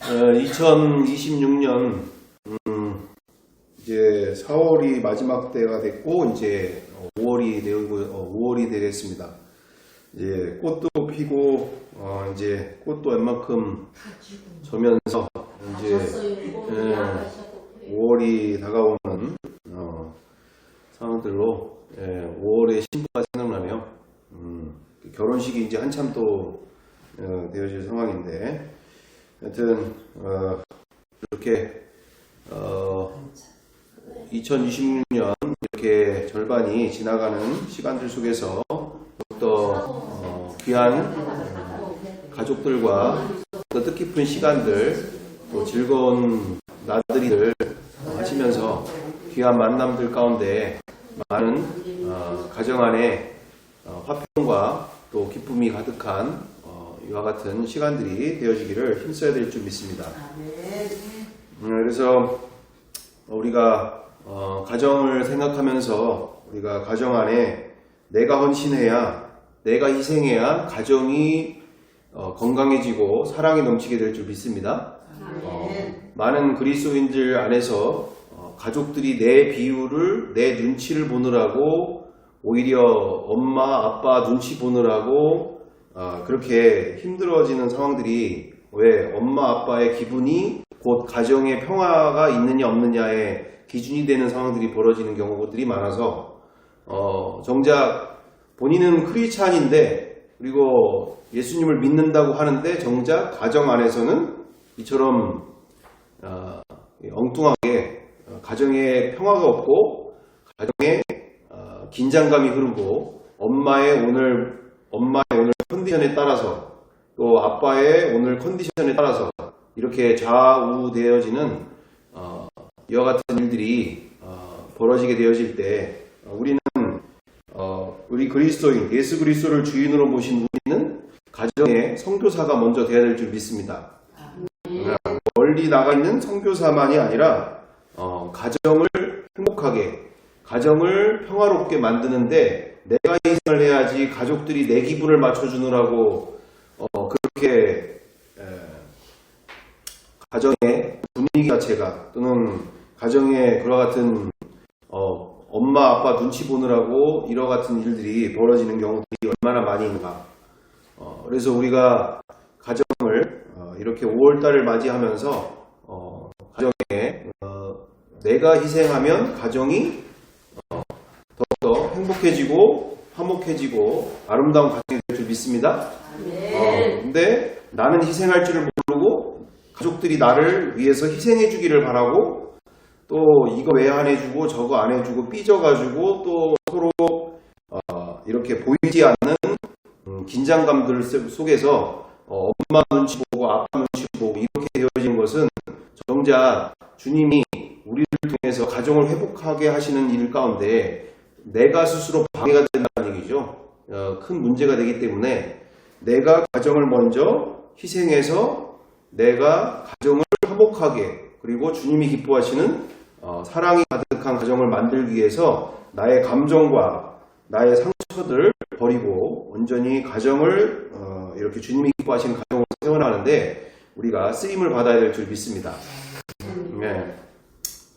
2026년 이제 4월이 마지막 때가 됐고 이제 5월이 되겠습니다. 이제 꽃도 피고 이제 꽃도 웬만큼 져면서 이제 5월이 다가오는 상황들로 5월에 신부가 생각나네요. 결혼식이 이제 한참 또 되어질 상황인데 하여튼 이렇게 2026년 이렇게 절반이 지나가는 시간들 속에서 또 귀한 가족들과 또 뜻깊은 시간들 또 즐거운 나들이들 하시면서 귀한 만남들 가운데 많은 가정 안에 화평과 또 기쁨이 가득한 이와 같은 시간들이 되어지기를 힘써야 될 줄 믿습니다. 그래서 우리가 가정을 생각하면서 우리가 가정 안에 내가 헌신해야, 내가 희생해야 가정이 건강해지고 사랑이 넘치게 될 줄 믿습니다. 많은 그리스도인들 안에서 가족들이 내 비유를, 내 눈치를 보느라고 오히려 엄마, 아빠 눈치 보느라고 그렇게 힘들어지는 상황들이 왜 엄마, 아빠의 기분이 곧 가정의 평화가 있느냐 없느냐의 기준이 되는 상황들이 벌어지는 경우들이 많아서 정작 본인은 크리스찬인데 그리고 예수님을 믿는다고 하는데 정작 가정 안에서는 이처럼 엉뚱하게 가정에 평화가 없고 가정에 긴장감이 흐르고 엄마의 오늘 컨디션에 따라서 또 아빠의 오늘 컨디션에 따라서 이렇게 좌우되어지는 이와 같은 일들이 벌어지게 되어질 때 우리는 우리 그리스도인 예수 그리스도를 주인으로 모신 우리는 가정의 선교사가 먼저 되어야 될 줄 믿습니다. 멀리 나가 있는 선교사만이 아니라 가정을 행복하게 가정을 평화롭게 만드는데 내가 희생을 해야지 가족들이 내 기분을 맞춰주느라고 그렇게 가정의 분위기 자체가 또는 가정의 그와 같은 엄마 아빠 눈치 보느라고 이와 같은 일들이 벌어지는 경우들이 얼마나 많이 있는가. 그래서 우리가 가정을 이렇게 5월달을 맞이하면서 가정에 내가 희생하면 가정이 더욱더 행복해지고 화목해지고 아름다운 가정이 될 줄 믿습니다. 근데 나는 희생할 줄을 모르고 가족들이 나를 위해서 희생해 주기를 바라고 또 이거 왜 안 해주고 저거 안 해주고 삐져가지고 또 서로 이렇게 보이지 않는 긴장감들 속에서 엄마 눈치 보고 아빠 눈치 보고 이렇게 되어지는 것은 정작 주님이 우리를 통해서 가정을 회복하게 하시는 일 가운데 내가 스스로 방해가 된다는 얘기죠. 큰 문제가 되기 때문에 내가 가정을 먼저 희생해서 내가 가정을 화목하게 그리고 주님이 기뻐하시는 사랑이 가득한 가정을 만들기 위해서 나의 감정과 나의 상처들 버리고 온전히 가정을 이렇게 주님이 기뻐하시는 가정을 세워나가는데 우리가 쓰임을 받아야 될 줄 믿습니다.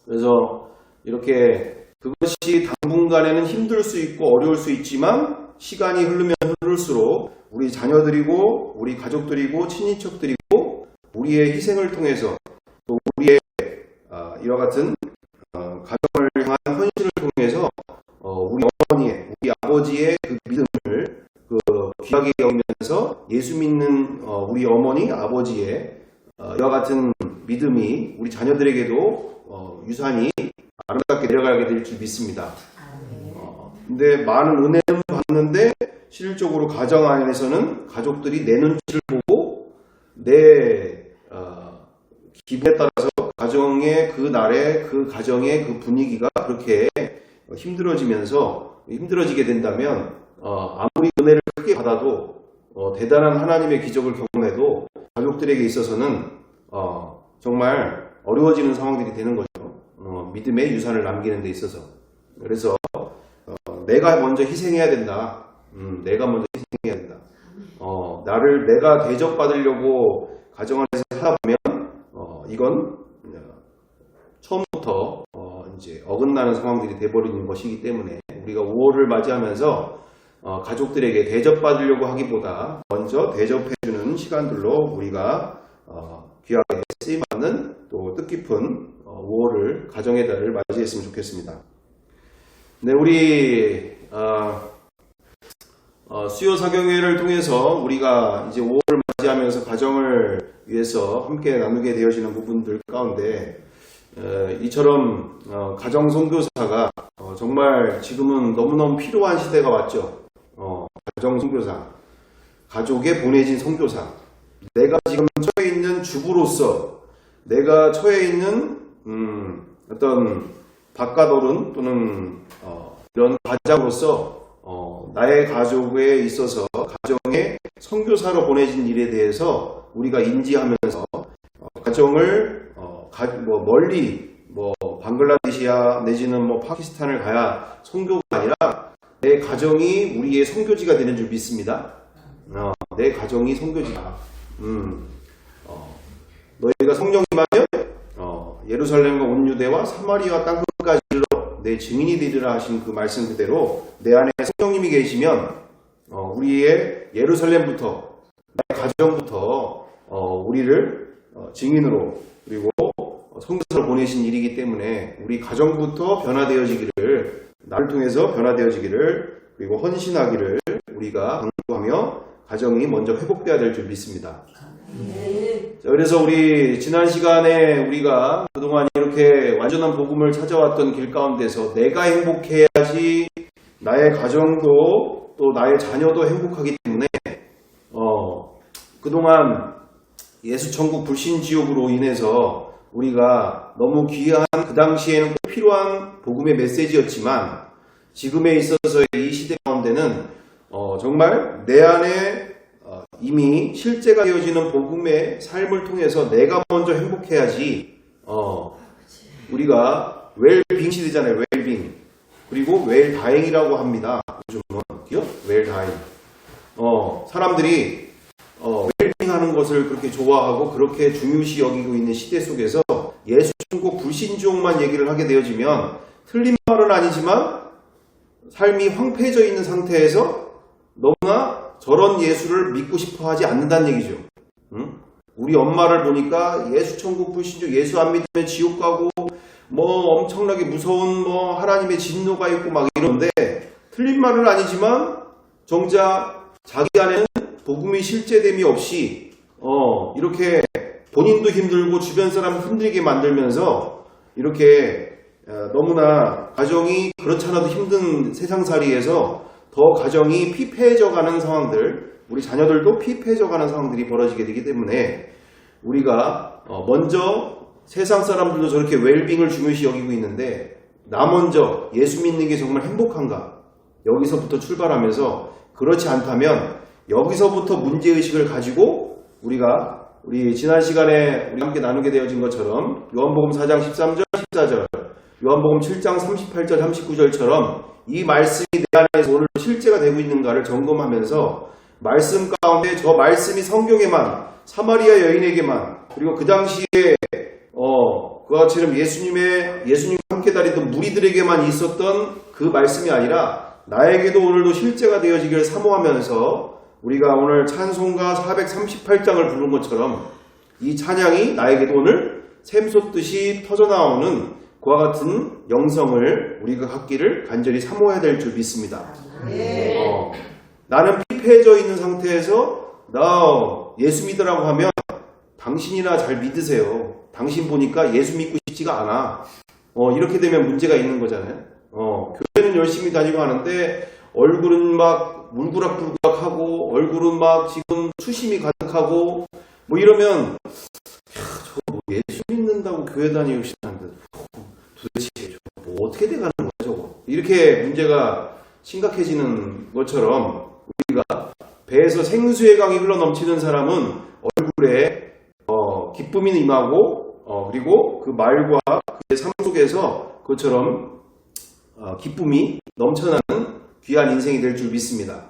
그래서 이렇게 그것이 당분간에는 힘들 수 있고 어려울 수 있지만 시간이 흐르면 흐를수록 우리 자녀들이고 우리 가족들이고 친인척들이고 우리의 희생을 통해서 또 우리의 이와 같은 가정을 향한 헌신을 통해서 우리 어머니의 우리 아버지의 그 믿음을 귀하게 여기면서 예수 믿는 우리 어머니 아버지의 이와 같은 믿음이 우리 자녀들에게도 유산이 아름답게 내려가게 될 줄 믿습니다. 근데 많은 은혜는 받는데 실질적으로 가정 안에서는 가족들이 내 눈치를 보고 내 기분에 따라서 가정의 그 날의 그 가정의 그 분위기가 그렇게 힘들어지게 된다면 아무리 은혜를 크게 받아도 대단한 하나님의 기적을 경험해도 가족들에게 있어서는 정말 어려워지는 상황들이 되는 거죠. 믿음의 유산을 남기는 데 있어서. 그래서 내가 먼저 희생해야 된다. 내가 먼저 희생해야 된다. 내가 대접받으려고 가정 안에서 살다 보면 이건 처음부터 이제 어긋나는 상황들이 돼버리는 것이기 때문에 우리가 5월을 맞이하면서 가족들에게 대접받으려고 하기보다 먼저 대접해주는 시간들로 우리가 귀하게 쓰임받는 또 뜻깊은 5월을 가정의 달을 맞이했으면 좋겠습니다. 네, 우리 수요 사경회를 통해서 우리가 이제 5월을 맞이하면서 가정을 위해서 함께 나누게 되어지는 부분들 가운데 이처럼 가정 선교사가 정말 지금은 너무너무 필요한 시대가 왔죠. 가정 선교사, 가족에 보내진 선교사, 내가 지금 처해 있는 주부로서 내가 처해 있는 어떤 바깥어른 또는 이런 가장으로서 나의 가족에 있어서 가정에 선교사로 보내진 일에 대해서 우리가 인지하면서 가정을 멀리 방글라데시야 내지는 파키스탄을 가야 선교가 아니라 내 가정이 우리의 선교지가 되는 줄 믿습니다. 내 가정이 선교지다. 너희가 성령 임하면 예루살렘과 온 유대와 사마리아 땅끝까지 일러 내 증인이 되리라 하신 그 말씀 그대로 내 안에 성령님이 계시면 우리의 예루살렘부터 나의 가정부터 우리를 증인으로 그리고 선교사로 보내신 일이기 때문에 우리 가정부터 변화되어지기를 나를 통해서 변화되어지기를 그리고 헌신하기를 우리가 강조하며 가정이 먼저 회복되어야 될 줄 믿습니다. 자, 그래서 우리 지난 시간에 우리가 그동안 이렇게 완전한 복음을 찾아왔던 길 가운데서 내가 행복해야지 나의 가정도 또 나의 자녀도 행복하기 때문에 그동안 예수천국 불신지옥으로 인해서 우리가 너무 귀한 그 당시에는 꼭 필요한 복음의 메시지였지만 지금에 있어서의 이 시대 가운데는 정말 내 안에 이미 실제가 되어지는 복음의 삶을 통해서 내가 먼저 행복해야지 우리가 웰빙 시대잖아요. 웰빙 그리고 웰다잉이라고 합니다. 요즘은 웰다잉 사람들이 웰빙하는 것을 그렇게 좋아하고 그렇게 중요시 여기고 있는 시대 속에서 예수 천국 불신지옥만 얘기를 하게 되어지면 틀린 말은 아니지만 삶이 황폐해져 있는 상태에서 너무나 저런 예수를 믿고 싶어 하지 않는다는 얘기죠. 우리 엄마를 보니까 예수 천국 불신지옥 예수 안 믿으면 지옥 가고 엄청나게 무서운 하나님의 진노가 있고 막 이런데 틀린 말은 아니지만 정작 자기 안에는 복음이 실제됨이 없이 이렇게 본인도 힘들고 주변 사람 힘들게 만들면서 이렇게 너무나 가정이 그렇잖아도 힘든 세상살이에서 더 가정이 피폐해져가는 상황들 우리 자녀들도 피폐해져가는 상황들이 벌어지게 되기 때문에 우리가 먼저 세상 사람들도 저렇게 웰빙을 중요시 여기고 있는데 나 먼저 예수 믿는 게 정말 행복한가 여기서부터 출발하면서 그렇지 않다면 여기서부터 문제의식을 가지고 우리 지난 시간에 우리 함께 나누게 되어진 것처럼 요한복음 4장 13절 14절 요한복음 7장 38절 39절처럼 이 말씀이 내 안에서 오늘 실제가 되고 있는가를 점검하면서 말씀 가운데 저 말씀이 성경에만 사마리아 여인에게만 그리고 그 당시에 그와 같이는 예수님과 함께 다니던 무리들에게만 있었던 그 말씀이 아니라 나에게도 오늘도 실제가 되어지기를 사모하면서 우리가 오늘 찬송가 438장을 부른 것처럼 이 찬양이 나에게도 오늘 샘솟듯이 터져나오는 그와 같은 영성을 우리가 갖기를 간절히 사모해야 될 줄 믿습니다. 나는 피폐해져 있는 상태에서 나 예수 믿으라고 하면 당신이나 잘 믿으세요. 당신 보니까 예수 믿고 싶지가 않아. 이렇게 되면 문제가 있는 거잖아요. 교회는 열심히 다니고 하는데 얼굴은 막 울그락불그락하고 얼굴은 막 지금 수심이 가득하고 이러면 저거 예수 믿는다고 교회 다니고 싶다는데 도대체 저거 어떻게 돼가는 거야 저거 이렇게 문제가 심각해지는 것처럼 우리가 배에서 생수의 강이 흘러넘치는 사람은 얼굴에 기쁨이 임하고 그리고 그 말과 그의 삶 속에서 그것처럼 기쁨이 넘쳐나는 귀한 인생이 될 줄 믿습니다.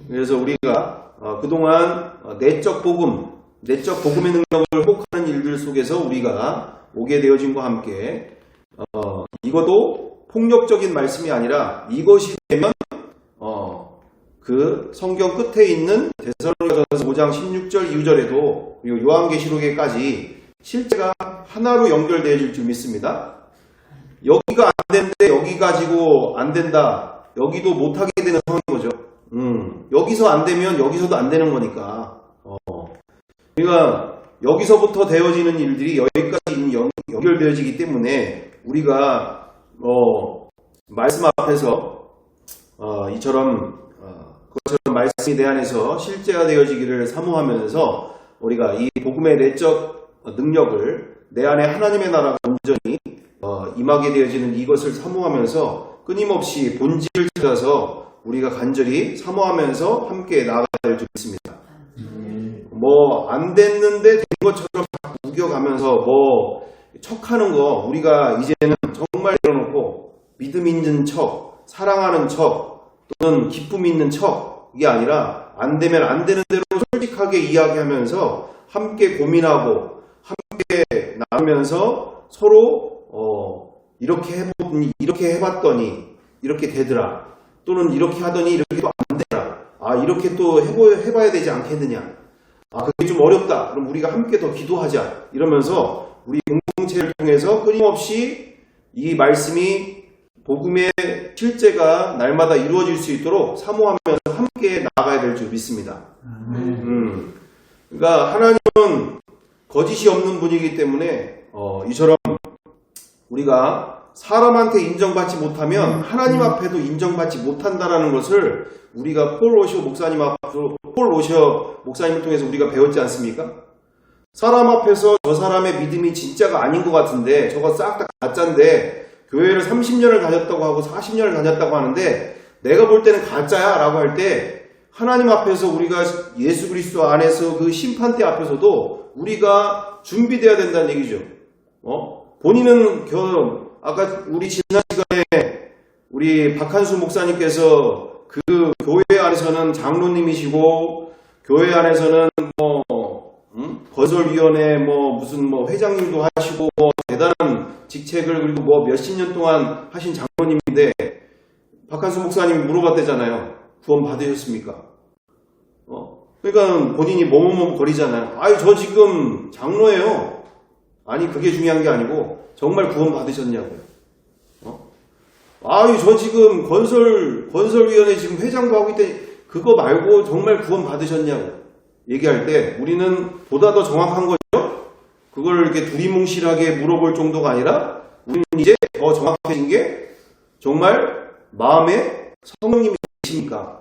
그래서 우리가 그동안 내적 복음, 내적 복음의 능력을 회복하는 일들 속에서 우리가 오게 되어짐과 함께 이것도 폭력적인 말씀이 아니라 이것이 되면 그 성경 끝에 있는 데살로니가전서 5장 16절 이후절에도 그리고 요한계시록에까지 실제가 하나로 연결되어질 줄 믿습니다. 여기가 안 되는데 여기 가지고 안 된다. 여기도 못하게 되는 상황인 거죠. 여기서 안 되면 여기서도 안 되는 거니까. 그러니까 여기서부터 되어지는 일들이 여기까지 연결되어지기 때문에 우리가 말씀 앞에서 이처럼 그것처럼 말씀이 내 안에서 실제가 되어지기를 사모하면서 우리가 이 복음의 내적 능력을 내 안에 하나님의 나라가 온전히 임하게 되어지는 이것을 사모하면서 끊임없이 본질을 찾아서 우리가 간절히 사모하면서 함께 나아가야 될 줄 믿습니다. 뭐 안 됐는데 된 것처럼 우겨가면서 뭐 척하는 거 우리가 이제는 정말 내려놓고 믿음 있는 척, 사랑하는 척 또는 기쁨 있는 척이 아니라 안 되면 안 되는 대로 솔직하게 이야기하면서 함께 고민하고 함께 나누면서 서로 이렇게 해봤더니 이렇게 되더라. 또는 이렇게 하더니 이렇게 또 안 되더라. 이렇게 또 해봐야 되지 않겠느냐. 그게 좀 어렵다. 그럼 우리가 함께 더 기도하자. 이러면서 우리 공동체를 통해서 끊임없이 이 말씀이 복음의 실제가 날마다 이루어질 수 있도록 사모하면서 함께 나아가야 될 줄 믿습니다. 그러니까 하나님은 거짓이 없는 분이기 때문에 이처럼 우리가 사람한테 인정받지 못하면 하나님 앞에도 인정받지 못한다라는 것을 우리가 폴 로셔 목사님을 통해서 우리가 배웠지 않습니까? 사람 앞에서 저 사람의 믿음이 진짜가 아닌 것 같은데 저거 싹 다 가짜인데 교회를 30년을 다녔다고 하고 40년을 다녔다고 하는데 내가 볼 때는 가짜야 라고 할 때 하나님 앞에서 우리가 예수 그리스도 안에서 그 심판대 앞에서도 우리가 준비되어야 된다는 얘기죠. 본인은 아까 우리 지난 시간에 우리 박한수 목사님께서 그 교회 안에서는 장로님이시고 교회 안에서는 건설위원회 무슨 회장님도 하시고 대단한 직책을 그리고 몇십 년 동안 하신 장로님인데 박한수 목사님이 물어봤대잖아요. 구원 받으셨습니까? 그러니까 본인이 뭐뭐뭐 거리잖아요. 저 지금 장로예요. 아니 그게 중요한 게 아니고 정말 구원 받으셨냐고요. 저 지금 건설위원회 지금 회장도 하고 있대. 그거 말고 정말 구원 받으셨냐고 얘기할 때 우리는 보다 더 정확한 거죠. 그걸 이렇게 두리뭉실하게 물어볼 정도가 아니라 우리는 이제 더 정확해진 게 정말 마음에 성령님이 계십니까?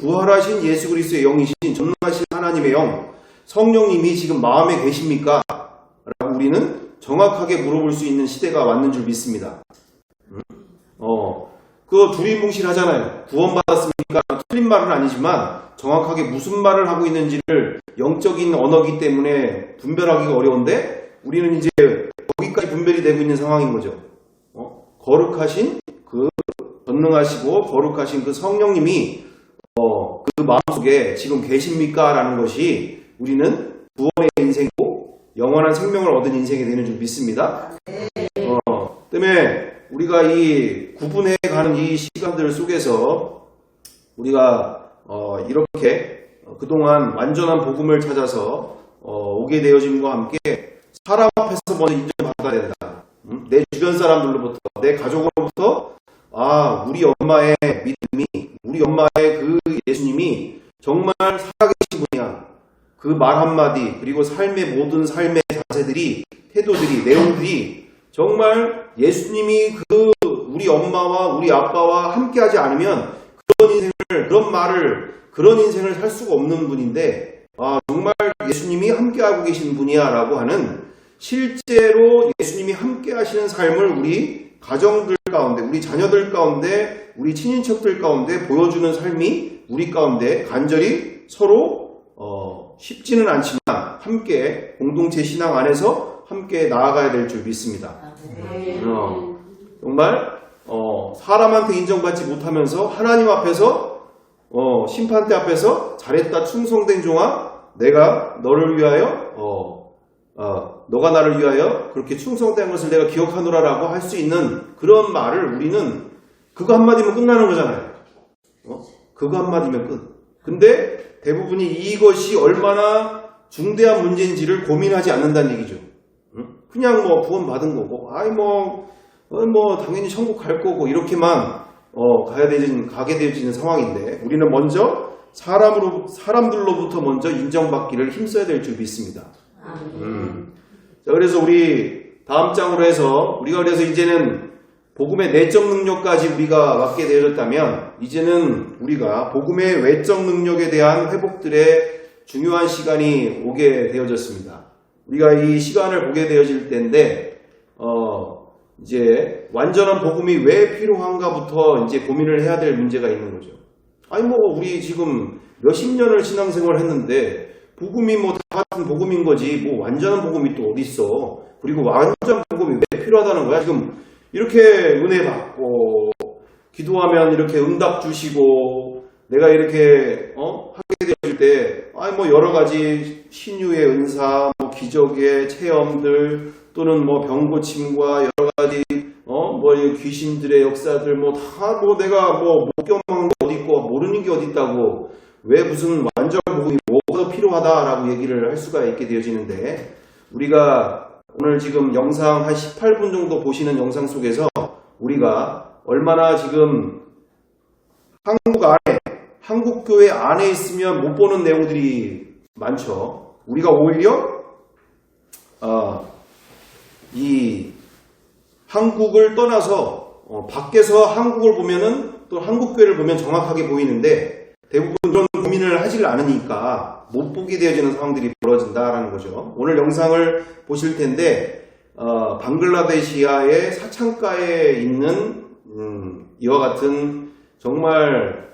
부활하신 예수 그리스도의 영이신 전능하신 하나님의 영 성령님이 지금 마음에 계십니까? 라고 우리는 정확하게 물어볼 수 있는 시대가 왔는 줄 믿습니다. 그거 두리뭉실 하잖아요. 구원받았습니까? 틀린 말은 아니지만 정확하게 무슨 말을 하고 있는지를 영적인 언어이기 때문에 분별하기가 어려운데 우리는 이제 거기까지 분별이 되고 있는 상황인 거죠. 거룩하신 그 전능하시고 거룩하신 그 성령님이 그 마음속에 지금 계십니까? 라는 것이 우리는 구원의 인생이고 영원한 생명을 얻은 인생이 되는 줄 믿습니다. 때문에 우리가 이 구분해가는 이 시간들 속에서 우리가 이렇게 그동안 완전한 복음을 찾아서 오게 되어짐과 함께 사람 앞에서 먼저 인정받아야 된다. 내 주변 사람들로부터 내 가족으로부터 우리 엄마의 믿음이 우리 엄마의 그 예수님이 정말 살아계신 분이야. 그 말 한마디 그리고 모든 삶의 자세들이 태도들이 내용들이 정말 예수님이 우리 엄마와 우리 아빠와 함께하지 않으면 그런 인생을 살 수가 없는 분인데 정말 예수님이 함께하고 계신 분이야 라고 하는 실제로 예수님이 함께하시는 삶을 우리 가정들 가운데 우리 자녀들 가운데 우리 친인척들 가운데 보여주는 삶이 우리 가운데 간절히 서로 쉽지는 않지만 함께 공동체 신앙 안에서 함께 나아가야 될 줄 믿습니다. 정말 사람한테 인정받지 못하면서 하나님 앞에서 심판대 앞에서 잘했다 충성된 종아 내가 너를 위하여 너가 나를 위하여 그렇게 충성된 것을 내가 기억하노라라고 할 수 있는 그런 말을 우리는 그거 한마디면 끝나는 거잖아요. 그거 한마디면 끝. 근데 대부분이 이것이 얼마나 중대한 문제인지를 고민하지 않는다는 얘기죠. 그냥 뭐 구원 받은 거고, 당연히 천국 갈 거고 이렇게만 가게 되어지는 상황인데 우리는 먼저 사람들로부터 먼저 인정받기를 힘써야 될 줄 믿습니다. 자, 그래서 우리 다음 장으로 해서 우리가 그래서 이제는 복음의 내적 능력까지 우리가 맡게 되어졌다면 이제는 우리가 복음의 외적 능력에 대한 회복들의 중요한 시간이 오게 되어졌습니다. 우리가 이 시간을 보게 되어질 때인데 이제 완전한 복음이 왜 필요한가부터 이제 고민을 해야 될 문제가 있는 거죠. 우리 지금 몇십 년을 신앙생활을 했는데 복음이 다 같은 복음인 거지 완전한 복음이 또 어디 있어? 그리고 완전 복음이 왜 필요하다는 거야? 지금 이렇게 은혜 받고 기도하면 이렇게 응답 주시고 내가 이렇게 하게 되어질 때 여러 가지 신유의 은사, 기적의 체험들 또는 병 고침과 여러 가지 귀신들의 역사들 다 내가 목격한 게 어디 있고 모르는 게 어디 있다고 왜 무슨 완전 복음이 뭐가 필요하다라고 얘기를 할 수가 있게 되어지는데 우리가 오늘 지금 영상 한 18분 정도 보시는 영상 속에서 우리가 얼마나 지금 한국교회 안에 있으면 못 보는 내용들이 많죠. 우리가 오히려 이 한국을 떠나서 밖에서 한국을 보면은 또 한국교회를 보면 정확하게 보이는데 대부분 그런 고민을 하질 않으니까 못 보게 되어지는 상황들이 벌어진다라는 거죠. 오늘 영상을 보실 텐데 방글라데시아의 사창가에 있는 이와 같은 정말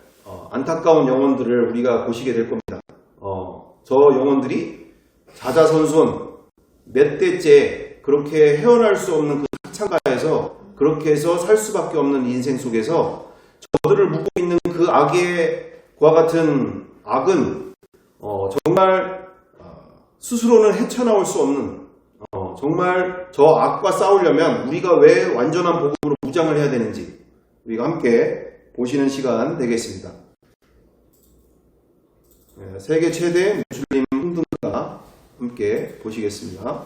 안타까운 영혼들을 우리가 보시게 될 겁니다. 저 영혼들이 자자손손 몇 대째 그렇게 헤어날 수 없는 그 사창가에서 그렇게 해서 살 수밖에 없는 인생 속에서 저들을 묻고 있는 그 악과 같은 악은 정말 스스로는 헤쳐나올 수 없는 정말 저 악과 싸우려면 우리가 왜 완전한 복음으로 무장을 해야 되는지 우리가 함께 보시는 시간 되겠습니다. 세계 최대 무슬림 흥등가 함께 보시겠습니다.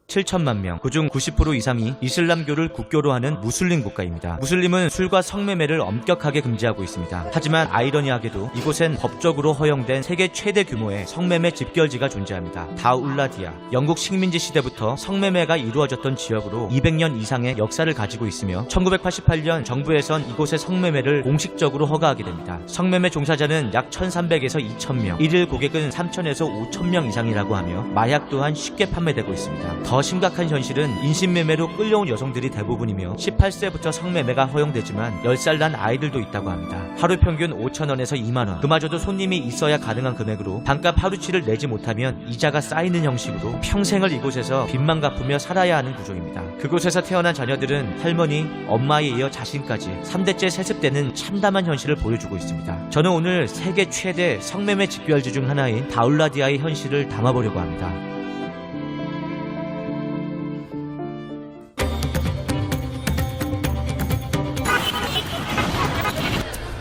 7천만 명, 그중 90% 이상이 이슬람교를 국교로 하는 무슬림 국가입니다. 무슬림은 술과 성매매를 엄격하게 금지하고 있습니다. 하지만 아이러니하게도 이곳엔 법적으로 허용된 세계 최대 규모의 성매매 집결지가 존재합니다. 다울라디아, 영국 식민지 시대부터 성매매가 이루어졌던 지역으로 200년 이상의 역사를 가지고 있으며 1988년 정부에선 이곳의 성매매를 공식적으로 허가하게 됩니다. 성매매 종사자는 약 1,300에서 2,000명, 일일 고객은 3,000에서 5,000명 이상이라고 하며 마약 또한 쉽게 판매되고 있습니다. 더 심각한 현실은 인신매매로 끌려온 여성들이 대부분이며 18세부터 성매매가 허용되지만 10살 난 아이들도 있다고 합니다. 하루 평균 5,000원에서 2만원, 그마저도 손님이 있어야 가능한 금액으로 반값 하루치를 내지 못하면 이자가 쌓이는 형식으로 평생을 이곳에서 빚만 갚으며 살아야 하는 구조입니다. 그곳에서 태어난 자녀들은 할머니, 엄마에 이어 자신까지 3대째 세습되는 참담한 현실을 보여주고 있습니다. 저는 오늘 세계 최대 성매매 집결지 중 하나인 다울라디아의 현실을 담아보려고 합니다.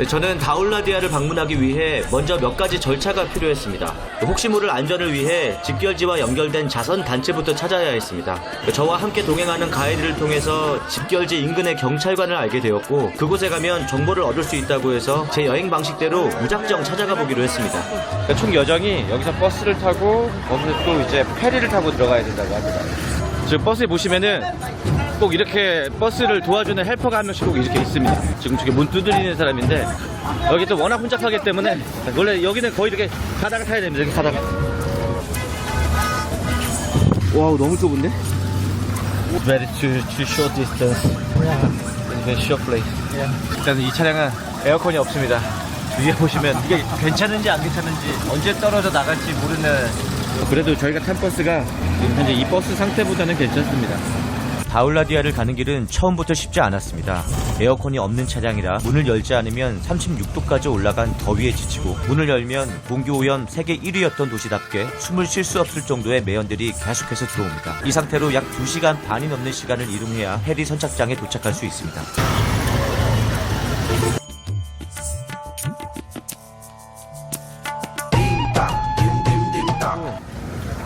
저는 다울라디아를 방문하기 위해 먼저 몇 가지 절차가 필요했습니다. 혹시 모를 안전을 위해 집결지와 연결된 자선 단체부터 찾아야 했습니다. 저와 함께 동행하는 가이드를 통해서 집결지 인근의 경찰관을 알게 되었고 그곳에 가면 정보를 얻을 수 있다고 해서 제 여행 방식대로 무작정 찾아가 보기로 했습니다. 총 여정이 여기서 버스를 타고 거기서 또 이제 페리를 타고 들어가야 된다고 합니다. 지금 버스에 보시면은 꼭 이렇게 버스를 도와주는 헬퍼가 한 명씩 꼭 이렇게 있습니다. 지금 저기 문 두드리는 사람인데 여기 또 워낙 혼잡하기 때문에 원래 여기는 거의 이렇게 가다가 타야 됩니다. 이렇게 가다가. 와우, 너무 좁은데? Very too short distance. Very short place. 일단 이 차량은 에어컨이 없습니다. 위에 보시면 이게 괜찮은지 안 괜찮은지 언제 떨어져 나갈지 모르는. 그래도 저희가 탄 버스가 현재 이 버스 상태보다는 괜찮습니다. 다울라디아를 가는 길은 처음부터 쉽지 않았습니다. 에어컨이 없는 차량이라 문을 열지 않으면 36도까지 올라간 더위에 지치고, 문을 열면 공기오염 세계 1위였던 도시답게 숨을 쉴 수 없을 정도의 매연들이 계속해서 들어옵니다. 이 상태로 약 2시간 반이 넘는 시간을 이동해야 해리 선착장에 도착할 수 있습니다.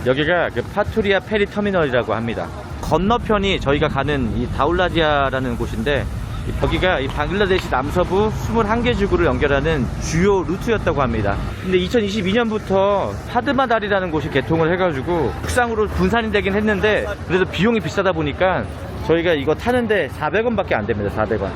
여기가 그 파투리아 페리 터미널이라고 합니다. 건너편이 저희가 가는 이 다울라디아라는 곳인데, 여기가 이 방글라데시 남서부 21개 지구를 연결하는 주요 루트였다고 합니다. 근데 2022년부터 파드마다리라는 곳이 개통을 해가지고 국상으로 분산이 되긴 했는데, 그래도 비용이 비싸다 보니까 저희가 이거 타는데 400원밖에 안 됩니다. 400원.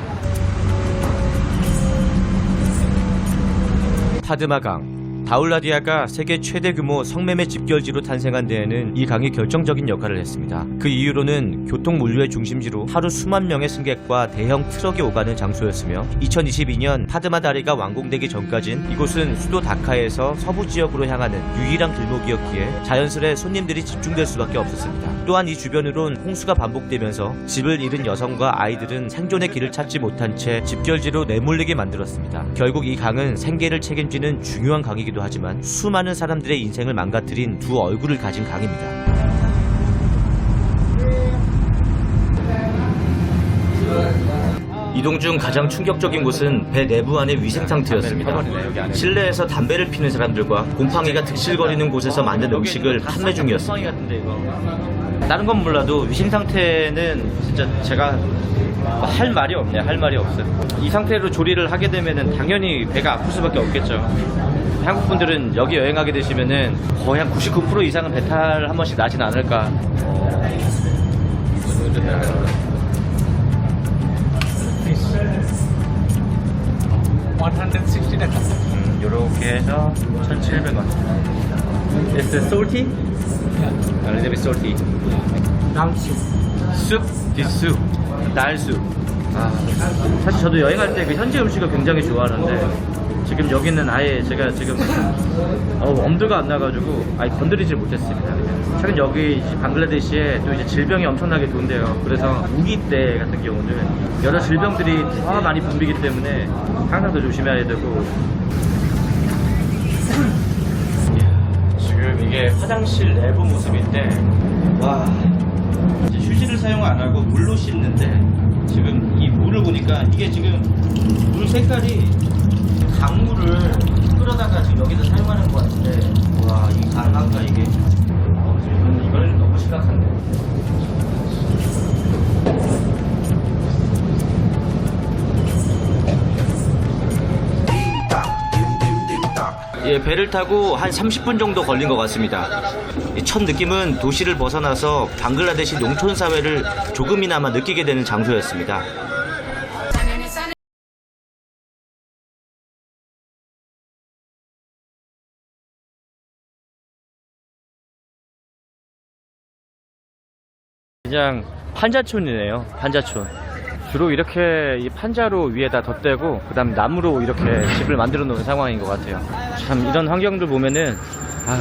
파드마강. 다울라디아가 세계 최대 규모 성매매 집결지로 탄생한 데에는 이 강이 결정적인 역할을 했습니다. 그 이유로는 교통 물류의 중심지로 하루 수만 명의 승객과 대형 트럭이 오가는 장소였으며, 2022년 파드마다리가 완공되기 전까진 이곳은 수도 다카에서 서부 지역으로 향하는 유일한 길목이었기에 자연스레 손님들이 집중될 수밖에 없었습니다. 또한 이 주변으론 홍수가 반복되면서 집을 잃은 여성과 아이들은 생존의 길을 찾지 못한 채 집결지로 내몰리게 만들었습니다. 결국 이 강은 생계를 책임지는 중요한 강이기도 하지만 수많은 사람들의 인생을 망가뜨린 두 얼굴을 가진 강입니다. 이동 중 가장 충격적인 곳은 배 내부 안의 위생 상태였습니다. 실내에서 담배를 피는 사람들과 곰팡이가 득실거리는 곳에서 만든 음식을 판매 중이었습니다. 다른 건 몰라도 위생 상태는 진짜 제가 할 말이 없네요. 할 말이 없어요. 이 상태로 조리를 하게 되면은 당연히 배가 아플 수밖에 없겠죠. 한국 분들은 여기 여행하게 되시면은 거의 한 99% 이상은 배탈 한 번씩 나진 않을까. 요렇게 해서 1,700원. It's salty? A little bit salty. soup? This soup. 달 soup. 사실 저도 여행할 때 그 현지 음식을 굉장히 좋아하는데, 지금 여기는 아예 제가 지금 엄두가 안 나가지고 아예 건드리질 못했습니다. 최근 여기 방글라데시에 또 이제 질병이 엄청나게 돈대요. 그래서 우기 때 같은 경우는 여러 질병들이 더 많이 붐비기 때문에 항상 더 조심해야 되고. 지금 이게 화장실 내부 모습인데, 와, 이제 휴지를 사용 안 하고 물로 씻는데, 지금 이 물을 보니까 이게 지금 물 색깔이 강물을 끌어다가 지금 여기서 사용하는 것 같은데, 와, 이게 가능한가 이게? 이건 너무 심각한데. 예, 배를 타고 한 30분 정도 걸린 것 같습니다. 첫 느낌은 도시를 벗어나서 방글라데시 농촌 사회를 조금이나마 느끼게 되는 장소였습니다. 그냥 판자촌이네요. 판자촌. 주로 이렇게 이 판자로 위에다 덧대고 그다음 나무로 이렇게 집을 만들어 놓은 상황인 것 같아요. 참 이런 환경들 보면은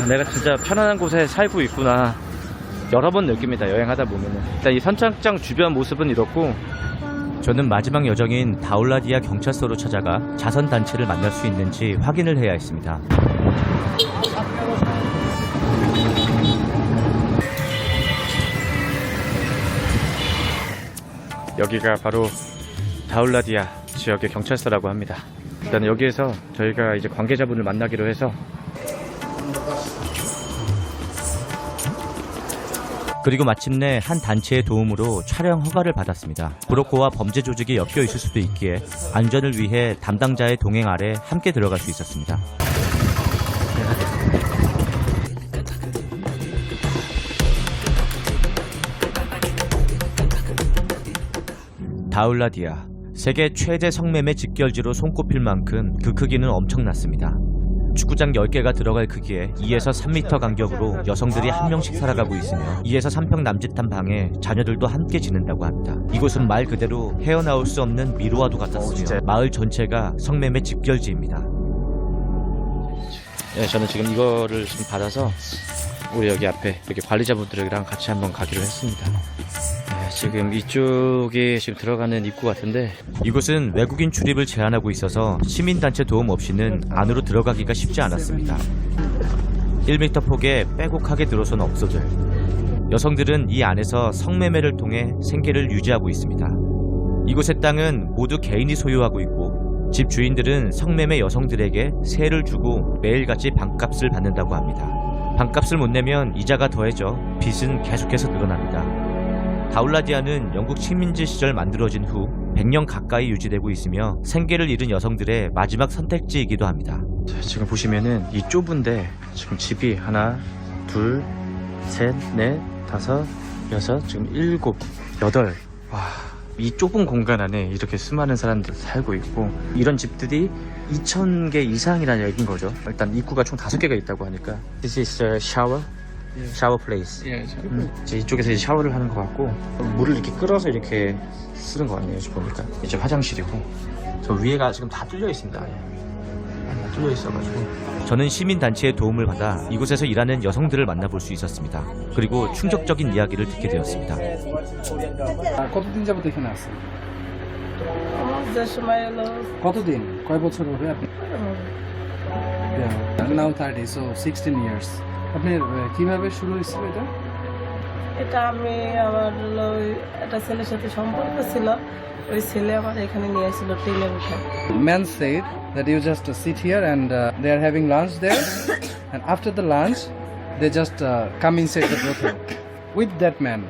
내가 진짜 편안한 곳에 살고 있구나 여러 번 느낍니다. 여행하다 보면은. 일단 이 선착장 주변 모습은 이렇고, 저는 마지막 여정인 다울라디아 경찰서로 찾아가 자선단체를 만날 수 있는지 확인을 해야 했습니다. 여기가 바로 다울라디아 지역의 경찰서라고 합니다. 일단 여기에서 저희가 이제 관계자분을 만나기로 해서, 그리고 마침내 한 단체의 도움으로 촬영 허가를 받았습니다. 브로커와 범죄 조직이 엮여 있을 수도 있기에 안전을 위해 담당자의 동행 아래 함께 들어갈 수 있었습니다. 다울라디아, 세계 최대 성매매 직결지로 손꼽힐 만큼 그 크기는 엄청났습니다. 축구장 10개가 들어갈 크기에 2에서 3m 간격으로 여성들이 한 명씩 살아가고 있으며 2에서 3평 남짓한 방에 자녀들도 함께 지낸다고 합니다. 이곳은 말 그대로 헤어나올 수 없는 미로와도 같았으며 마을 전체가 성매매 집결지입니다. 네, 저는 지금 이거를 지금 받아서 우리 여기 앞에 여기 관리자분들이랑 같이 한번 가기로 했습니다. 네, 지금 이쪽에 지금 들어가는 입구 같은데 이곳은 외국인 출입을 제한하고 있어서 시민단체 도움 없이는 안으로 들어가기가 쉽지 않았습니다. 1m 폭의 빼곡하게 들어선 업소들. 여성들은 이 안에서 성매매를 통해 생계를 유지하고 있습니다. 이곳의 땅은 모두 개인이 소유하고 있고 집 주인들은 성매매 여성들에게 세를 주고 매일같이 방값을 받는다고 합니다. 방값을 못 내면 이자가 더해져 빚은 계속해서 늘어납니다. 다울라디아는 영국 식민지 시절 만들어진 후 100년 가까이 유지되고 있으며 생계를 잃은 여성들의 마지막 선택지이기도 합니다. 자, 지금 보시면은 이 좁은데 지금 집이 하나, 둘, 셋, 넷, 다섯, 여섯, 지금 일곱, 여덟. 와, 이 좁은 공간 안에 이렇게 수많은 사람들이 살고 있고 이런 집들이 2,000개 이상이라는 얘기인 거죠. 일단 입구가 총 5개가 있다고 하니까. This is a shower. 샤워 플레이스. 이제 이쪽에서 이제 샤워를 하는 것 같고 물을 이렇게 끌어서 이렇게 쓰는 거 같네요. 지금 보니까 이제 화장실이고 저 위에가 지금 다 뚫려 있습니다. 다 뚫려 있어가지고 저는 시민단체의 도움을 받아 이곳에서 일하는 여성들을 만나볼 수 있었습니다. 그리고 충격적인 이야기를 듣게 되었습니다. কতদিন যাবত এখানে আছেন? যে সময় হলো কতদিন কয় বছর হবে আপনি? নাও 30 so 16 years আপনি কিভাবে শুরু হয়েছিল এটা? এটা আমি আমার হলো একটা ছেলের সাথে সম্পর্ক ছিল, ওই ছেলে আমার এখানে নিয়ে আসছিল ট্রেনে উঠে। Man said that you just sit here and they are having lunch there and after the lunch they just come inside the brothel with that man.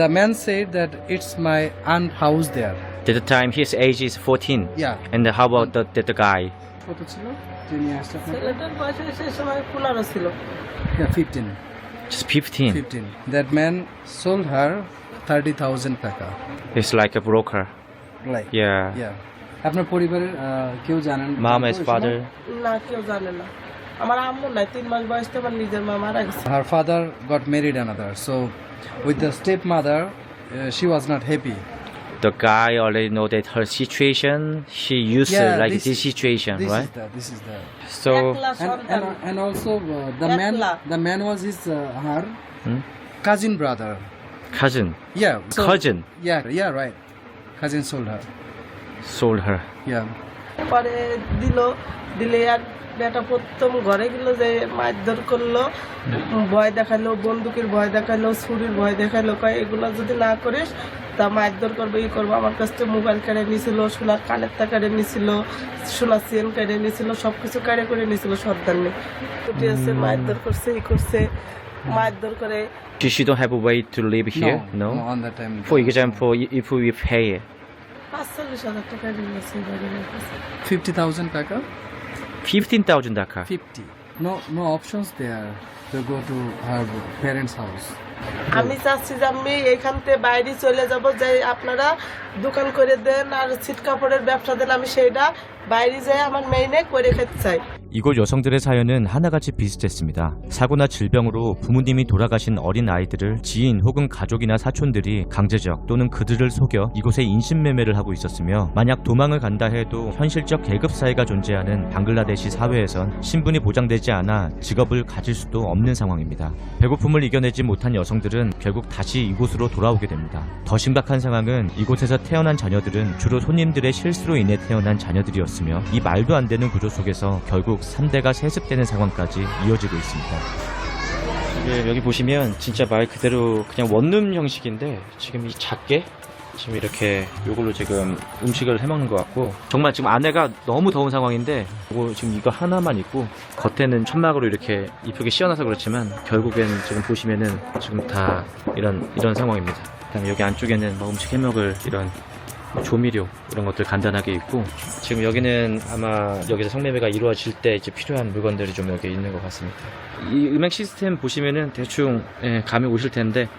The man said that it's my aunt house there. At the time his age is 14. Yeah. And how about the guy? কত ছিল? যিনি আসছে আপনাকে? ছেলেটার বয়স সে সময় 15 ছিল। Yeah, 15. Just 15. 15. That man sold her 30,000 টাকা. He's like a broker. Like. Yeah. Yeah. আপনার পরিবারের কেউ জানেন? Mom as father. না, কেউ জানে না। আমার আম্মু নাই, 3 মাস বয়সে আমার নিজের মা মারা গেছে। Her father got married another. So with the stepmother, she was not happy. The guy already know that her situation. She used to like this situation, right? This is the. So একলা সন্তান। And also Ekla. the man was his her Hmm? cousin brother. cousin Yeah. cousin Yeah, right. Cousin sold her. sold her. Yeah. পরে দিলে আর বেটা প্রথম ঘরে গেল, যে মারধর করলো, ভয় দেখালো, বন্দুকের ভয় দেখালো, ছুরির ভয় দেখালো, কয় এগুলো যদি না করিস তা মারধর করবো, ই করবো। আমার কাছ থেকে মোবাইল কেড়ে নিয়েছিল, সোনার কানেরটা কেড়ে নিয়েছিল, সোনার চেন কেড়ে নিয়েছিল, সব কিছু কেড়ে করে নিয়েছিল সর্দার নিয়ে। ছুটি আছে, মারধর করছে, ই করছে, মারধর করে। She don't have a way to live here. No. On that time. For example, if we pay 45,000 টাকা নিয়েছে বাড়ির কাছে। 50,000 টাকা. 15,000 টাকা. 50. No options there to go to her parents' house. আমি চাচ্ছি যে আমি এখান থেকে বাইরে চলে যাব, যে আপনারা দোকান করে দেন আর ছিট কাপড়ের ব্যবসা দেন, আমি সেইটা বাইরে যাই আমার মেইনে করে খেতে চাই। 이곳 여성들의 사연은 하나같이 비슷했습니다. 사고나 질병으로 부모님이 돌아가신 어린 아이들을 지인 혹은 가족이나 사촌들이 강제적 또는 그들을 속여 이곳에 인신매매를 하고 있었으며, 만약 도망을 간다 해도 현실적 계급 사회가 존재하는 방글라데시 사회에선 신분이 보장되지 않아 직업을 가질 수도 없는 상황입니다. 배고픔을 이겨내지 못한 여성들은 결국 다시 이곳으로 돌아오게 됩니다. 더 심각한 상황은 이곳에서 태어난 자녀들은 주로 손님들의 실수로 인해 태어난 자녀들이었으며, 이 말도 안 되는 구조 속에서 결국 3대가 세습되는 상황까지 이어지고 있습니다. 예, 여기 보시면 진짜 말 그대로 그냥 원룸 형식인데 지금 이 작게 지금 이렇게 요걸로 지금 음식을 해먹는 것 같고, 정말 지금 안에가 너무 더운 상황인데 요거 지금 이거 하나만 있고 겉에는 천막으로 이렇게 이쁘게 씌워놔서 그렇지만 결국엔 지금 보시면은 지금 다 이런 상황입니다. 그다음에 여기 안쪽에는 뭐 음식 해먹을 이런 조미료 이런 것들 간단하게 있고, 지금 여기는 아마 여기서 성매매가 이루어질 때 이제 필요한 물건들이 좀 여기 있는 것 같습니다. 이 음악 시스템 보시면은 대충 감이 오실 텐데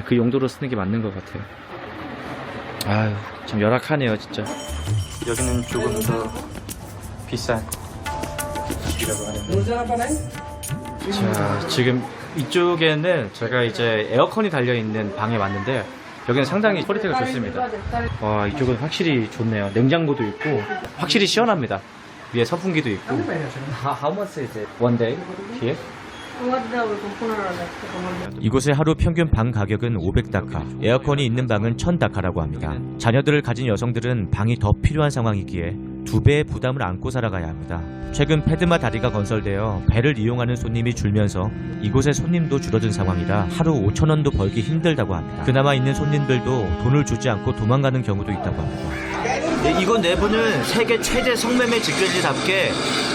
그 용도로 쓰는 게 맞는 것 같아요. 아유, 참 열악하네요 진짜. 여기는 조금 더 비싼 집이라고 하는데, 자, 지금 이쪽에는 제가 이제 에어컨이 달려있는 방에 왔는데 여기는 상당히 퀄리티가 좋습니다. 와, 이쪽은 확실히 좋네요. 냉장고도 있고 확실히 시원합니다. 위에 선풍기도 있고. How much is it? One day here? আমাদের ওরকম 15,000 টাকা মূল্য। 이곳의 하루 평균 방 가격은 500다카, 에어컨이 있는 방은 1000다카라고 합니다. 자녀들을 가진 여성들은 방이 더 필요한 상황이기에 2배의 부담을 안고 살아가야 합니다. 최근 페드마 다리가 건설되어 배를 이용하는 손님이 줄면서 이곳의 손님도 줄어든 상황이라 하루 5,000원도 벌기 힘들다고 합니다. 그나마 있는 손님들도 돈을 주지 않고 도망가는 경우도 있다고 합니다. 이곳 내부는 세계 최대 성매매 직전지답게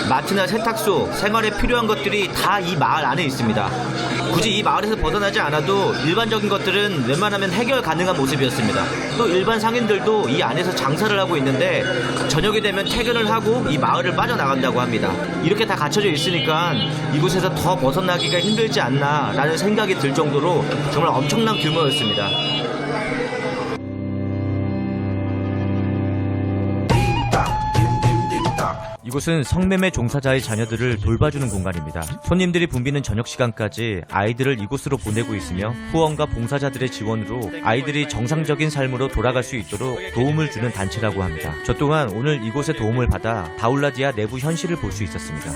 마트나 세탁소, 생활에 필요한 것들이 다 이 마을 안에 있습니다. 굳이 이 마을에서 벗어나지 않아도 일반적인 것들은 웬만하면 해결 가능한 모습이었습니다. 또 일반 상인들도 이 안에서 장사를 하고 있는데 저녁이 되면 퇴근을 하고 이 마을을 빠져나간다고 합니다. 이렇게 다 갖춰져 있으니까 이곳에서 더 벗어나기가 힘들지 않나 라는 생각이 들 정도로 정말 엄청난 규모였습니다. 이곳은 성매매 종사자의 자녀들을 돌봐주는 공간입니다. 손님들이 붐비는 저녁 시간까지 아이들을 이곳으로 보내고 있으며 후원과 봉사자들의 지원으로 아이들이 정상적인 삶으로 돌아갈 수 있도록 도움을 주는 단체라고 합니다. 저 또한 오늘 이곳의 도움을 받아 다울라디아 내부 현실을 볼 수 있었습니다.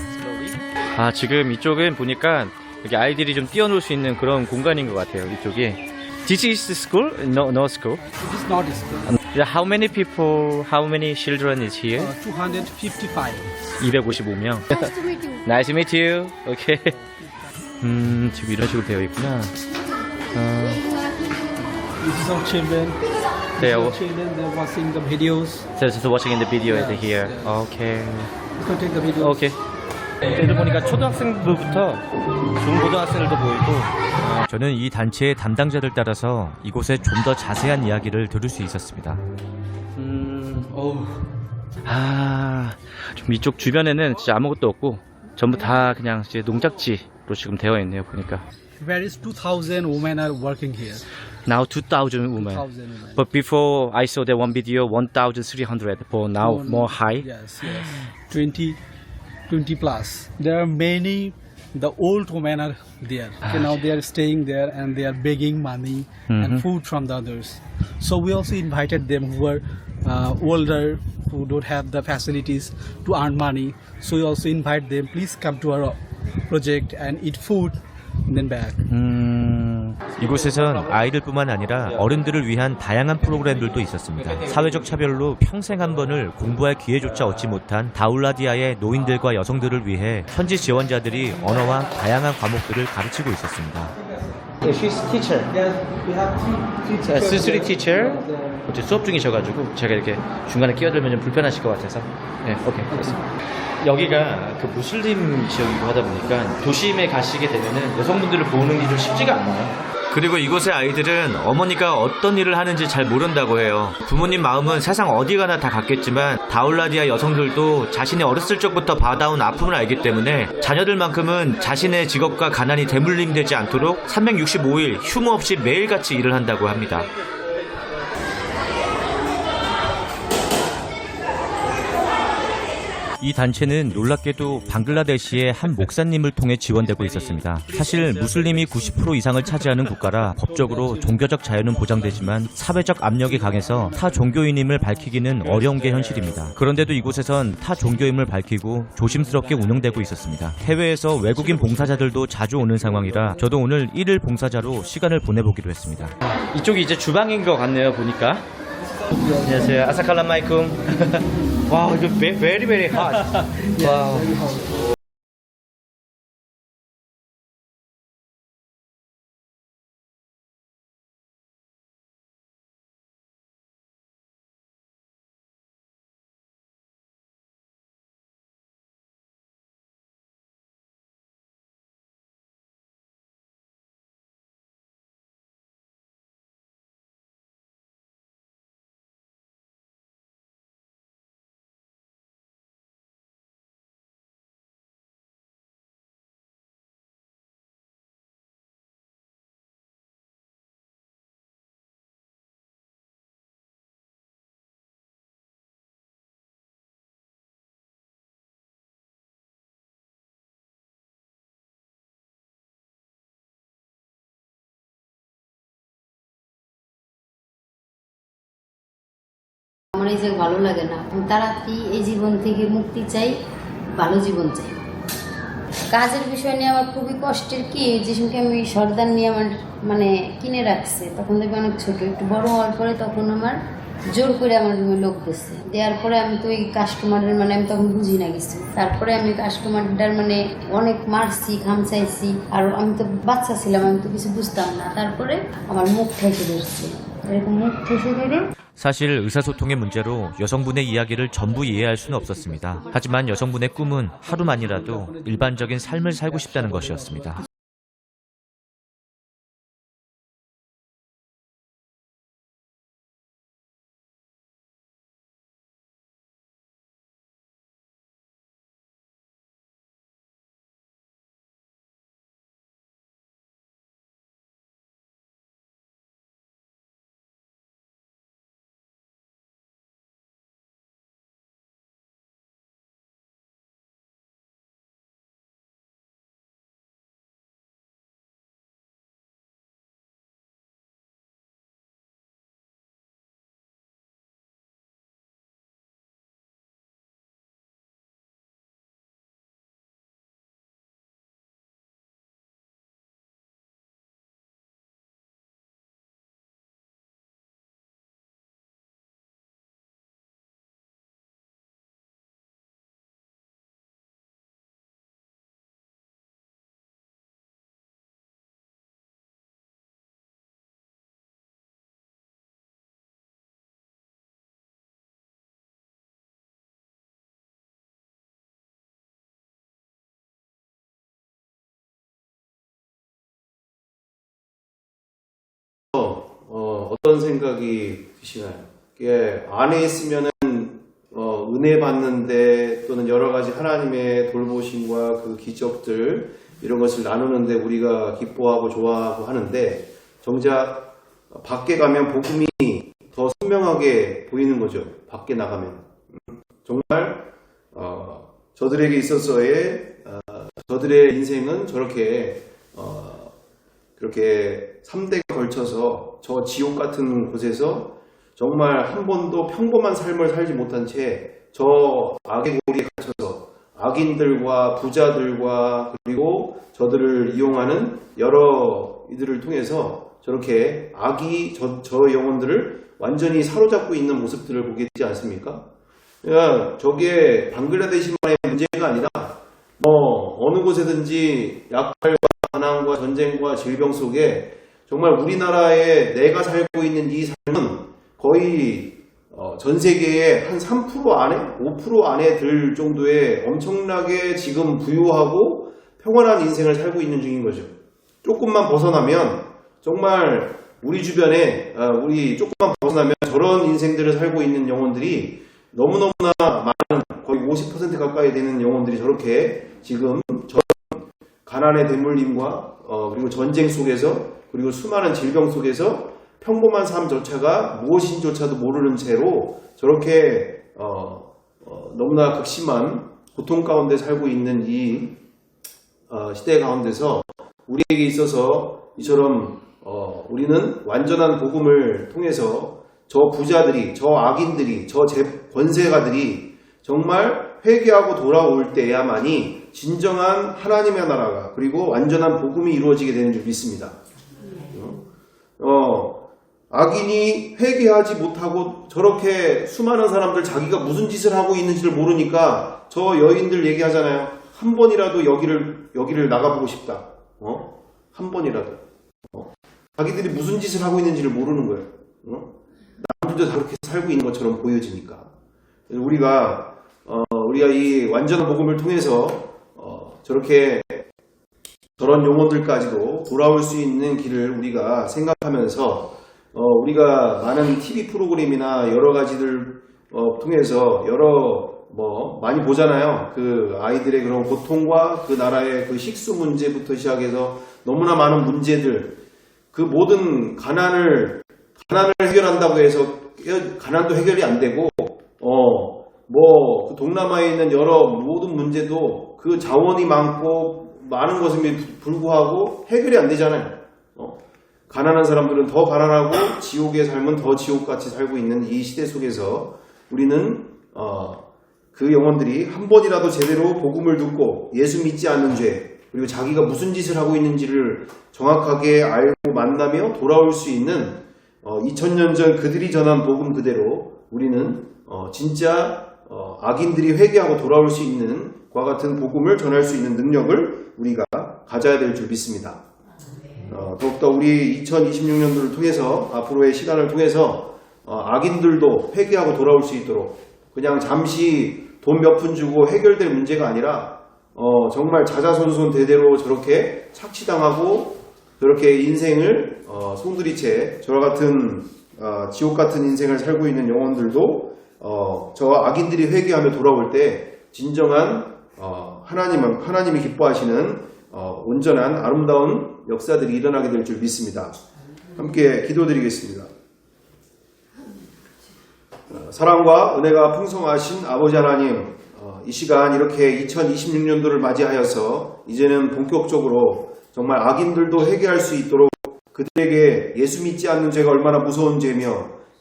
지금 이쪽은 보니까 여기 아이들이 좀 뛰어놀 수 있는 그런 공간인 것 같아요. 이쪽이. This is school? No school. It is not a school. How many people, how many children is here? 255. 255명. Nice to meet you. Okay. 지금 이런 식으로 되어 있구나. This is our children. They are Children, they're watching the videos. just watching in the video here. Yes. Okay. You can take the videos. Okay. 애들 보니까 초등학생들부터 중고등학생들도 보이고. 저는 이 단체의 담당자들 따라서 이곳에 좀 더 자세한 이야기를 들을 수 있었습니다. 좀 이쪽 주변에는 진짜 아무것도 없고 전부 다 그냥 이제 농작지로 지금 되어 있네요. 보니까. Where is 2,000 women are working here? Now 2,000 women. 2,000 women. But before I saw that one video 1,300. But now more high. Yes, yes. 20 plus. There are many. The old women are there. Okay, now they are staying there and they are begging money and food from the others. So we also invited them who are older, who don't have the facilities to earn money. So we also invite them, please come to our project and eat food and then back. 이곳에선 아이들뿐만 아니라 어른들을 위한 다양한 프로그램들도 있었습니다. 사회적 차별로 평생 한 번을 공부할 기회조차 얻지 못한 다울라디아의 노인들과 여성들을 위해 현지 지원자들이 언어와 다양한 과목들을 가르치고 있었습니다. She's teacher. We have three 수술이 teacher. 어제 수업 중이셔가지고 제가 이렇게 중간에 끼어들면 좀 불편하실 것 같아서. 네, 오케이. 알겠습니다. 여기가 그 무슬림 지역이고 하다 보니까 도심에 가시게 되면은 여성분들을 보는 게 좀 쉽지가 않나요? 그리고 이곳의 아이들은 어머니가 어떤 일을 하는지 잘 모른다고 해요. 부모님 마음은 세상 어디 가나 다 같겠지만 다울라디아 여성들도 자신이 어렸을 적부터 받아온 아픔을 알기 때문에 자녀들만큼은 자신의 직업과 가난이 대물림되지 않도록 365일 휴무 없이 매일같이 일을 한다고 합니다. 이 단체는 놀랍게도 방글라데시의 한 목사님을 통해 지원되고 있었습니다. 사실 무슬림이 90% 이상을 차지하는 국가라 법적으로 종교적 자유는 보장되지만 사회적 압력이 강해서 타 종교인임을 밝히기는 어려운 게 현실입니다. 그런데도 이곳에선 타 종교임을 밝히고 조심스럽게 운영되고 있었습니다. 해외에서 외국인 봉사자들도 자주 오는 상황이라 저도 오늘 1일 봉사자로 시간을 보내보기로 했습니다. 이쪽이 이제 주방인 것 같네요, 보니까. 안녕하세요. 아사칼라마이쿰. 와, 이거 very very hot. 와. আমার এই জায়গা ভালো লাগে না, আমি তাড়াতাড়ি এই জীবন থেকে মুক্তি চাই, ভালো জীবন চাই। কাজের বিষয় নিয়ে আমার খুবই কষ্টের কি যে সময় আমি সর্দার নিয়ে আমার মানে কিনে রাখছে তখন দেখবি অনেক ছোট একটু বড় হওয়ার পরে তখন আমার জোর করে আমার রুমে লোক দিচ্ছে দেওয়ার পরে আমি তো ওই কাস্টমারের মানে আমি তখন বুঝি না কিছু তারপরে আমি কাস্টমারটার মানে অনেক মারছি খামচাইছি আর আমি তো বাচ্চা ছিলাম আমি তো কিছু বুঝতাম না তারপরে আমার মুখ ঠেকে ধরছে 이렇게 묵 드시기를 사실 의사소통의 문제로 여성분의 이야기를 전부 이해할 수는 없었습니다. 하지만 여성분의 꿈은 하루만이라도 일반적인 삶을 살고 싶다는 것이었습니다. 어떤 생각이 드시나요? 이게 안에 있으면은 은혜 받는데 또는 여러 가지 하나님의 돌보심과 그 기적들 이런 것을 나누는데 우리가 기뻐하고 좋아하고 하는데 정작 밖에 가면 복음이 더 선명하게 보이는 거죠. 밖에 나가면 정말 저들에게 있어서의 저들의 인생은 저렇게 그렇게 3대가 걸쳐서 저 지옥 같은 곳에서 정말 한 번도 평범한 삶을 살지 못한 채 저 악의 고리에 갇혀서 악인들과 부자들과 그리고 저들을 이용하는 여러 이들을 통해서 저렇게 악이 저 영혼들을 완전히 사로잡고 있는 모습들을 보게 되지 않습니까? 그러니까 저게 방글라데시만의 문제가 아니라 어느 곳에든지 약탈과 가난과 전쟁과 질병 속에 정말 우리나라에 내가 살고 있는 이 삶은 거의 전 세계의 한 3% 안에, 5% 안에 들 정도의 엄청나게 지금 부유하고 평안한 인생을 살고 있는 중인 거죠. 조금만 벗어나면 정말 우리 주변에 우리 조금만 벗어나면 저런 인생들을 살고 있는 영혼들이 너무너무나 많은 거의 50% 가까이 되는 영혼들이 저렇게 지금 저런 가난의 대물림과 그리고 전쟁 속에서 그리고 수많은 질병 속에서 평범한 삶조차가 무엇인조차도 모르는 채로 저렇게 너무나 극심한 고통 가운데 살고 있는 이 시대 가운데서 우리에게 있어서 이처럼 우리는 완전한 복음을 통해서 저 부자들이, 저 악인들이, 저 권세가들이 정말 회개하고 돌아올 때야만이 진정한 하나님의 나라가 그리고 완전한 복음이 이루어지게 되는 줄 믿습니다. 악인이 회개하지 못하고 저렇게 수많은 사람들 자기가 무슨 짓을 하고 있는지를 모르니까 저 여인들 얘기하잖아요. 한 번이라도 여기를 나가보고 싶다. 한 번이라도. 자기들이 무슨 짓을 하고 있는지를 모르는 거예요. 남들도 다 그렇게 살고 있는 것처럼 보여지니까. 우리가 이 완전한 복음을 통해서 저렇게 저런 영혼들까지도 돌아올 수 있는 길을 우리가 생각하면서 우리가 많은 TV 프로그램이나 여러 가지들 통해서 많이 보잖아요. 그 아이들의 그런 고통과 그 나라의 그 식수 문제부터 시작해서 너무나 많은 문제들, 그 모든 가난을 해결한다고 해서 가난도 해결이 안 되고, 그 동남아에 있는 여러 모든 문제도 그 자원이 많고 많은 것임에 불구하고 해결이 안 되잖아요. 가난한 사람들은 더 가난하고 지옥의 삶은 더 지옥같이 살고 있는 이 시대 속에서 우리는 그 영혼들이 한 번이라도 제대로 복음을 듣고 예수 믿지 않는 죄, 그리고 자기가 무슨 짓을 하고 있는지를 정확하게 알고 만나며 돌아올 수 있는 2000년 전 그들이 전한 복음 그대로 우리는 진짜 악인들이 회개하고 돌아올 수 있는 그와 같은 복음을 전할 수 있는 능력을 우리가 가져야 될 줄 믿습니다. 더욱더 우리 2026년도를 통해서 앞으로의 시간을 통해서 악인들도 회개하고 돌아올 수 있도록 그냥 잠시 돈 몇 푼 주고 해결될 문제가 아니라 정말 자자손손 대대로 저렇게 착취당하고 저렇게 인생을 송두리째 저와 같은 지옥 같은 인생을 살고 있는 영혼들도 저 악인들이 회개하며 돌아올 때 진정한 하나님이 기뻐하시는 온전한 아름다운 역사들이 일어나게 될 줄 믿습니다. 함께 기도드리겠습니다. 사랑과 은혜가 풍성하신 아버지 하나님, 이 시간 이렇게 2026년도를 맞이하여서 이제는 본격적으로 정말 악인들도 회개할 수 있도록 그들에게 예수 믿지 않는 죄가 얼마나 무서운 죄며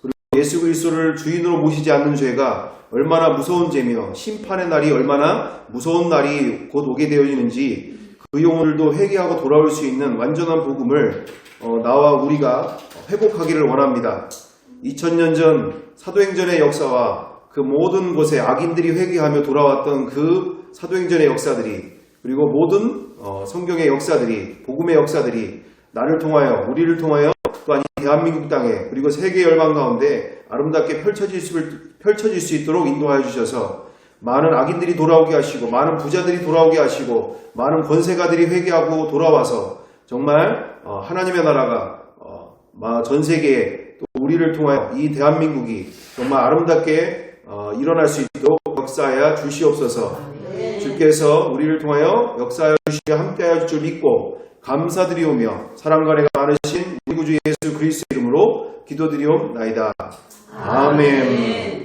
그리고 예수 그리스도를 주인으로 모시지 않는 죄가 얼마나 무서운 죄며 심판의 날이 얼마나 무서운 날이 곧 오게 되어지는지 그 영혼들도 회개하고 돌아올 수 있는 완전한 복음을 나와 우리가 회복하기를 원합니다. 2000년 전 사도행전의 역사와 그 모든 곳에 악인들이 회개하며 돌아왔던 그 사도행전의 역사들이 그리고 모든 성경의 역사들이 복음의 역사들이 나를 통하여 우리를 통하여 또한 이 대한민국 땅에 그리고 세계 열방 가운데 아름답게 펼쳐질 수 있도록 인도하여 주셔서 많은 악인들이 돌아오게 하시고 많은 부자들이 돌아오게 하시고 많은 권세가들이 회개하고 돌아와서 정말 하나님의 나라가 전 세계에 또 우리를 통하여 이 대한민국이 정말 아름답게 일어날 수 있도록 역사하여 주시옵소서. 주께서 우리를 통하여 역사하여 주시며 함께하여 줄 줄 믿고 감사드리오며 사랑과 은혜가 많으신 우리 구주 예수 그리스도 이름으로 기도드리옵나이다. 아멘.